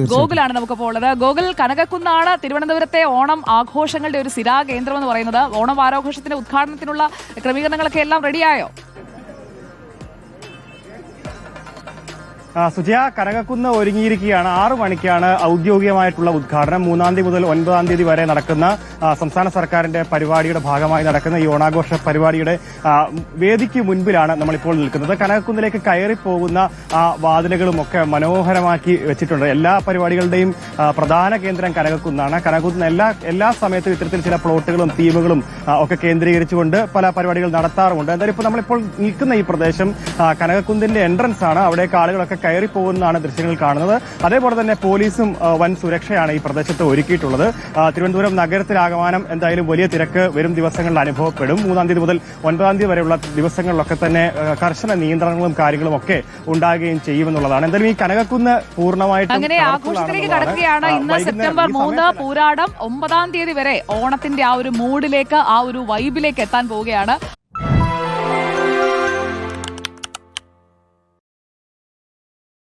ഗോകുലാണ് നമുക്കിപ്പോൾ ഉള്ളത്. ഗോകുൽ, കനകക്കുന്നാണ് തിരുവനന്തപുരത്തെ ഓണം ആഘോഷങ്ങളുടെ ഒരു സിരാ കേന്ദ്രം എന്ന് പറയുന്നത്. ഓണം വാരാഘോഷത്തിന്റെ ഉദ്ഘാടനത്തിനുള്ള ക്രമീകരണങ്ങളൊക്കെ എല്ലാം റെഡിയായോ? സുജയ, കനകക്കുന്ന് ഒരുങ്ങിയിരിക്കുകയാണ്. 6 മണിക്കാണ് ഔദ്യോഗികമായിട്ടുള്ള ഉദ്ഘാടനം. 3-ാം തീയതി മുതൽ 9-ാം തീയതി വരെ നടക്കുന്ന സംസ്ഥാന സർക്കാരിന്റെ പരിപാടിയുടെ ഭാഗമായി നടക്കുന്ന ഈ ഓണാഘോഷ പരിപാടിയുടെ വേദിക്ക് മുൻപിലാണ് നമ്മളിപ്പോൾ നിൽക്കുന്നത്. കനകക്കുന്നിലേക്ക് കയറിപ്പോകുന്ന വാതിലുകളും ഒക്കെ മനോഹരമാക്കി വെച്ചിട്ടുണ്ട്. എല്ലാ പരിപാടികളുടെയും പ്രധാന കേന്ദ്രം കനകക്കുന്നാണ്. കനകക്കുന്ന് എല്ലാ സമയത്തും ഇത്തരത്തിൽ ചില പ്ലോട്ടുകളും തീമുകളും ഒക്കെ കേന്ദ്രീകരിച്ചുകൊണ്ട് പല പരിപാടികൾ നടത്താറുമുണ്ട്. എന്തായാലും ഇപ്പോൾ നമ്മളിപ്പോൾ നിൽക്കുന്ന ഈ പ്രദേശം കനകക്കുന്നിന്റെ എൻട്രൻസ് ആണ്. അവിടേക്ക് ആളുകളൊക്കെ കയറി പോകുന്നതാണ് ദൃശ്യങ്ങൾ കാണുന്നത്. അതേപോലെ തന്നെ പോലീസും വൻ സുരക്ഷയാണ് ഈ പ്രദേശത്ത് ഒരുക്കിയിട്ടുള്ളത്. തിരുവനന്തപുരം നഗരത്തിലാകമാനം എന്തായാലും വലിയ തിരക്ക് വരും ദിവസങ്ങളിൽ അനുഭവപ്പെടും. 3-ാം തീയതി മുതൽ 9-ാം തീയതി വരെയുള്ള ദിവസങ്ങളിലൊക്കെ തന്നെ കർശന നിയന്ത്രണങ്ങളും കാര്യങ്ങളും ഒക്കെ ഉണ്ടാകുകയും ചെയ്യുമെന്നുള്ളതാണ്. എന്തായാലും ഈ കനകക്കുന്ന് പൂർണ്ണമായിട്ടും അങ്ങനെ ആഘോഷത്തിലേക്ക് കടക്കുകയാണ്. ഇന്ന് സെപ്റ്റംബർ 3 പൂരാടം, 9-ാം തീയതി വരെ ഓണത്തിന്റെ ആ ഒരു മൂഡിലേക്ക്, ആ ഒരു വൈബിലേക്ക് എത്താൻ പോവുകയാണ്.